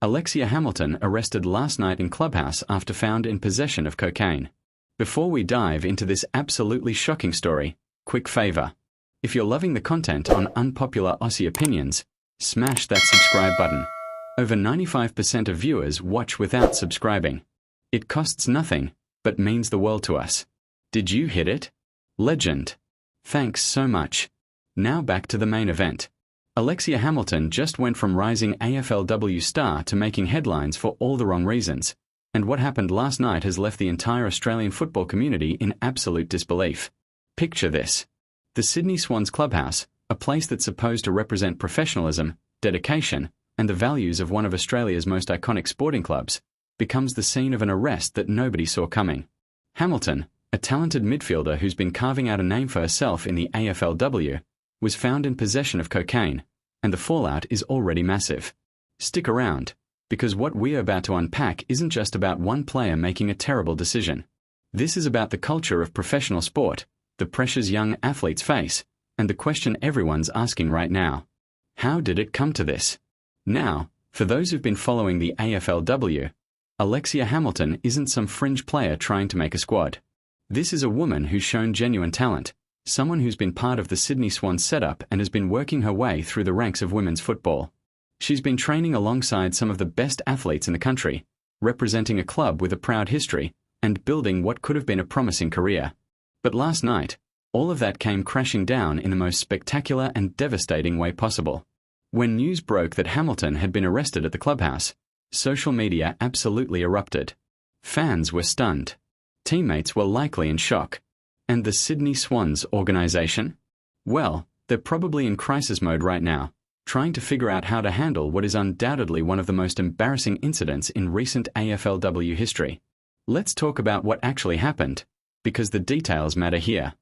Alexia Hamilton arrested last night in clubhouse after found in possession of cocaine. Before we dive into this absolutely shocking story, quick favour. If you're loving the content on Unpopular Aussie Opinions, smash that subscribe button. Over 95% of viewers watch without subscribing. It costs nothing, but means the world to us. Did you hit it? Legend. Thanks so much. Now back to the main event. Alexia Hamilton just went from rising AFLW star to making headlines for all the wrong reasons, and what happened last night has left the entire Australian football community in absolute disbelief. Picture this. The Sydney Swans clubhouse, a place that's supposed to represent professionalism, dedication, and the values of one of Australia's most iconic sporting clubs, becomes the scene of an arrest that nobody saw coming. Hamilton, a talented midfielder who's been carving out a name for herself in the AFLW, was found in possession of cocaine, and the fallout is already massive. Stick around, because what we're about to unpack isn't just about one player making a terrible decision. This is about the culture of professional sport, the pressures young athletes face, and the question everyone's asking right now. How did it come to this? Now, for those who've been following the AFLW, Alexia Hamilton isn't some fringe player trying to make a squad. This is a woman who's shown genuine talent, someone who's been part of the Sydney Swans setup and has been working her way through the ranks of women's football. She's been training alongside some of the best athletes in the country, representing a club with a proud history, and building what could have been a promising career. But last night, all of that came crashing down in the most spectacular and devastating way possible. When news broke that Hamilton had been arrested at the clubhouse, social media absolutely erupted. Fans were stunned. Teammates were likely in shock. And the Sydney Swans organisation? Well, they're probably in crisis mode right now, trying to figure out how to handle what is undoubtedly one of the most embarrassing incidents in recent AFLW history. Let's talk about what actually happened, because the details matter here.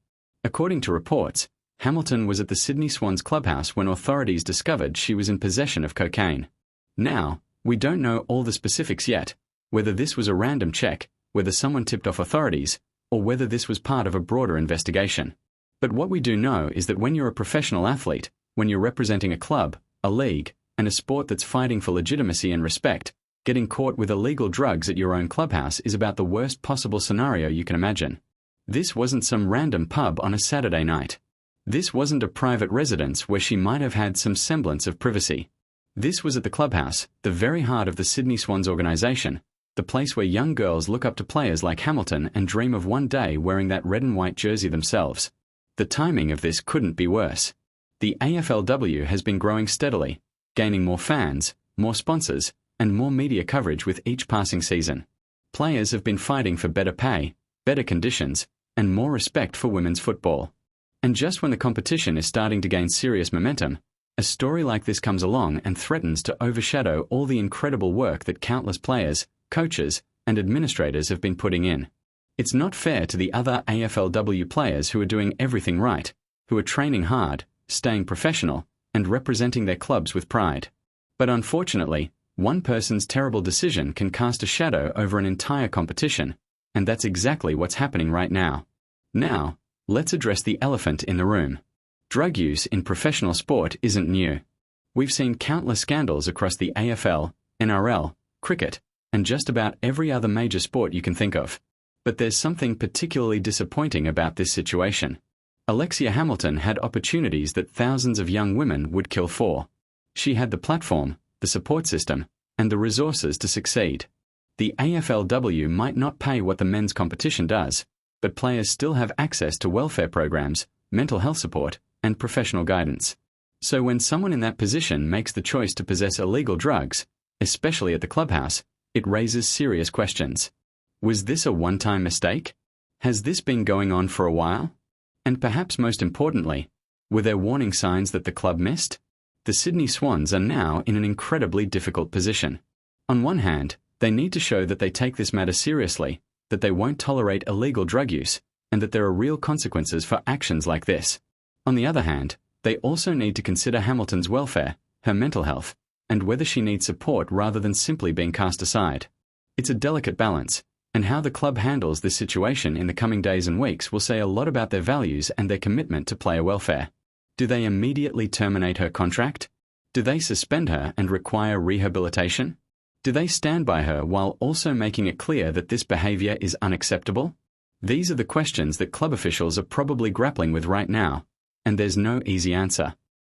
According to reports, Hamilton was at the Sydney Swans clubhouse when authorities discovered she was in possession of cocaine. Now, we don't know all the specifics yet, whether this was a random check, whether someone tipped off authorities, or whether this was part of a broader investigation. But what we do know is that when you're a professional athlete, when you're representing a club, a league, and a sport that's fighting for legitimacy and respect, getting caught with illegal drugs at your own clubhouse is about the worst possible scenario you can imagine. This wasn't some random pub on a Saturday night. This wasn't a private residence where she might have had some semblance of privacy. This was at the clubhouse, the very heart of the Sydney Swans organisation, the place where young girls look up to players like Hamilton and dream of one day wearing that red and white jersey themselves. The timing of this couldn't be worse. The AFLW has been growing steadily, gaining more fans, more sponsors, and more media coverage with each passing season. Players have been fighting for better pay, better conditions, and more respect for women's football. And just when the competition is starting to gain serious momentum, a story like this comes along and threatens to overshadow all the incredible work that countless players, coaches, and administrators have been putting in. It's not fair to the other AFLW players who are doing everything right, who are training hard, staying professional, and representing their clubs with pride. But unfortunately, one person's terrible decision can cast a shadow over an entire competition, and that's exactly what's happening right now. Now, let's address the elephant in the room. Drug use in professional sport isn't new. We've seen countless scandals across the AFL, NRL, cricket, and just about every other major sport you can think of. But there's something particularly disappointing about this situation. Alexia Hamilton had opportunities that thousands of young women would kill for. She had the platform, the support system, and the resources to succeed. The AFLW might not pay what the men's competition does, but players still have access to welfare programs, mental health support, and professional guidance. So when someone in that position makes the choice to possess illegal drugs, especially at the clubhouse, it raises serious questions. Was this a one-time mistake? Has this been going on for a while? And perhaps most importantly, were there warning signs that the club missed? The Sydney Swans are now in an incredibly difficult position. On one hand, they need to show that they take this matter seriously, that they won't tolerate illegal drug use, and that there are real consequences for actions like this. On the other hand, they also need to consider Hamilton's welfare, her mental health, and whether she needs support rather than simply being cast aside. It's a delicate balance, and how the club handles this situation in the coming days and weeks will say a lot about their values and their commitment to player welfare. Do they immediately terminate her contract? Do they suspend her and require rehabilitation? Do they stand by her while also making it clear that this behavior is unacceptable? These are the questions that club officials are probably grappling with right now, and there's no easy answer.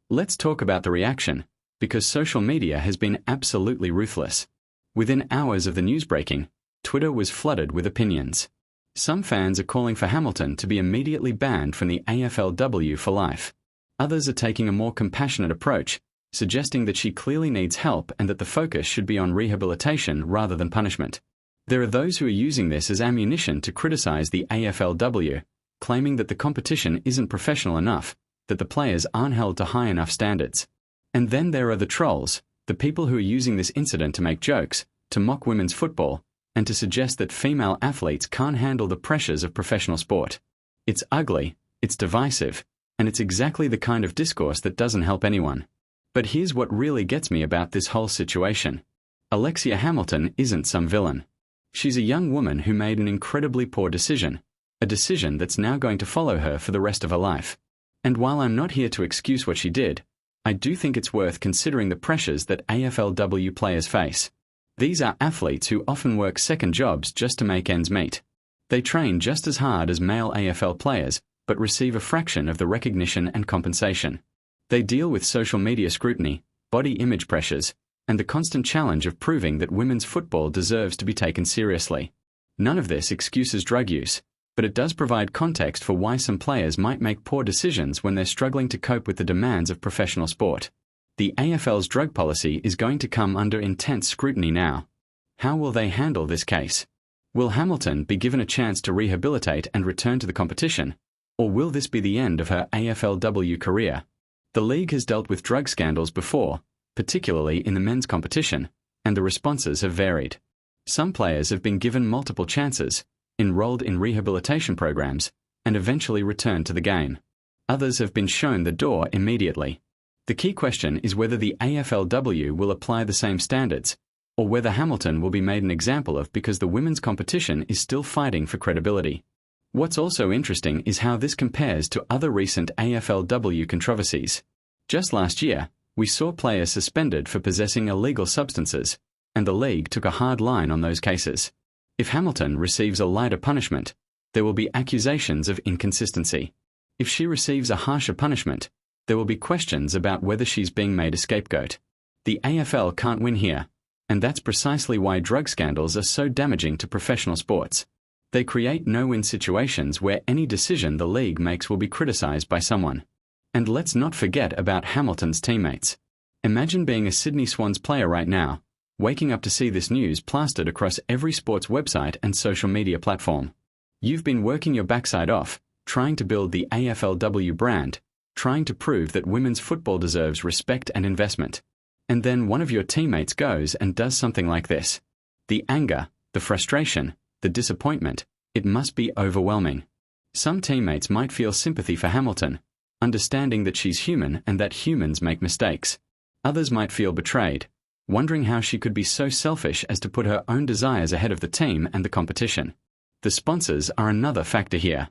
Let's talk about the reaction, because social media has been absolutely ruthless. Within hours of the news breaking, Twitter was flooded with opinions. Some fans are calling for Hamilton to be immediately banned from the AFLW for life. Others are taking a more compassionate approach, suggesting that she clearly needs help and that the focus should be on rehabilitation rather than punishment. There are those who are using this as ammunition to criticize the AFLW, claiming that the competition isn't professional enough, that the players aren't held to high enough standards. And then there are the trolls, the people who are using this incident to make jokes, to mock women's football, and to suggest that female athletes can't handle the pressures of professional sport. It's ugly, it's divisive, and it's exactly the kind of discourse that doesn't help anyone. But here's what really gets me about this whole situation. Alexia Hamilton isn't some villain. She's a young woman who made an incredibly poor decision, a decision that's now going to follow her for the rest of her life. And while I'm not here to excuse what she did, I do think it's worth considering the pressures that AFLW players face. These are athletes who often work second jobs just to make ends meet. They train just as hard as male AFL players, but receive a fraction of the recognition and compensation. They deal with social media scrutiny, body image pressures, and the constant challenge of proving that women's football deserves to be taken seriously. None of this excuses drug use, but it does provide context for why some players might make poor decisions when they're struggling to cope with the demands of professional sport. The AFL's drug policy is going to come under intense scrutiny now. How will they handle this case? Will Hamilton be given a chance to rehabilitate and return to the competition, or will this be the end of her AFLW career? The league has dealt with drug scandals before, particularly in the men's competition, and the responses have varied. Some players have been given multiple chances, enrolled in rehabilitation programs, and eventually returned to the game. Others have been shown the door immediately. The key question is whether the AFLW will apply the same standards, or whether Hamilton will be made an example of because the women's competition is still fighting for credibility. What's also interesting is how this compares to other recent AFLW controversies. Just last year, we saw players suspended for possessing illegal substances, and the league took a hard line on those cases. If Hamilton receives a lighter punishment, there will be accusations of inconsistency. If she receives a harsher punishment, there will be questions about whether she's being made a scapegoat. The AFL can't win here, and that's precisely why drug scandals are so damaging to professional sports. They create no-win situations where any decision the league makes will be criticized by someone. And let's not forget about Hamilton's teammates. Imagine being a Sydney Swans player right now, waking up to see this news plastered across every sports website and social media platform. You've been working your backside off, trying to build the AFLW brand, trying to prove that women's football deserves respect and investment. And then one of your teammates goes and does something like this. The anger, the frustration, the disappointment, it must be overwhelming. Some teammates might feel sympathy for Hamilton, understanding that she's human and that humans make mistakes. Others might feel betrayed, wondering how she could be so selfish as to put her own desires ahead of the team and the competition. The sponsors are another factor here.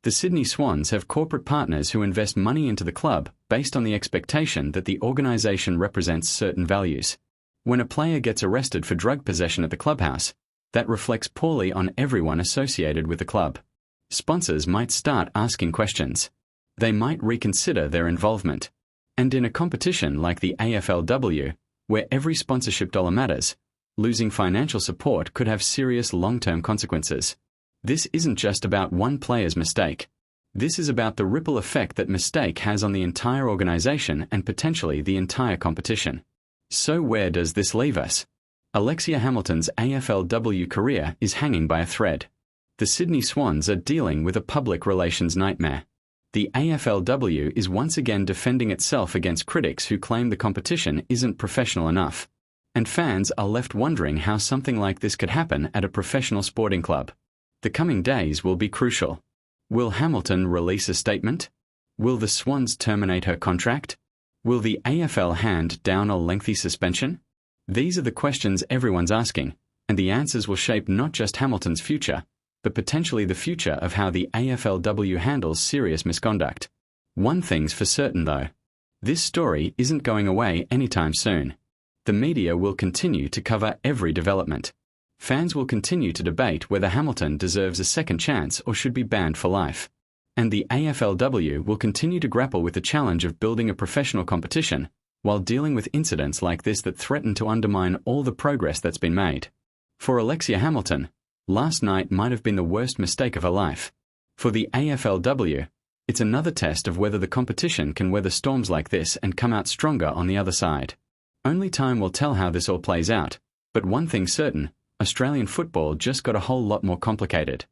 The Sydney Swans have corporate partners who invest money into the club based on the expectation that the organisation represents certain values. When a player gets arrested for drug possession at the clubhouse, that reflects poorly on everyone associated with the club. Sponsors might start asking questions. They might reconsider their involvement. And in a competition like the AFLW, where every sponsorship dollar matters, losing financial support could have serious long-term consequences. This isn't just about one player's mistake. This is about the ripple effect that mistake has on the entire organisation and potentially the entire competition. So where does this leave us? Alexia Hamilton's AFLW career is hanging by a thread. The Sydney Swans are dealing with a public relations nightmare. The AFLW is once again defending itself against critics who claim the competition isn't professional enough. And fans are left wondering how something like this could happen at a professional sporting club. The coming days will be crucial. Will Hamilton release a statement? Will the Swans terminate her contract? Will the AFL hand down a lengthy suspension? These are the questions everyone's asking, and the answers will shape not just Hamilton's future, but potentially the future of how the AFLW handles serious misconduct. One thing's for certain though. This story isn't going away anytime soon. The media will continue to cover every development. Fans will continue to debate whether Hamilton deserves a second chance or should be banned for life. And the AFLW will continue to grapple with the challenge of building a professional competition while dealing with incidents like this that threaten to undermine all the progress that's been made. For Alexia Hamilton, last night might have been the worst mistake of her life. For the AFLW, it's another test of whether the competition can weather storms like this and come out stronger on the other side. Only time will tell how this all plays out, but one thing's certain, Australian football just got a whole lot more complicated.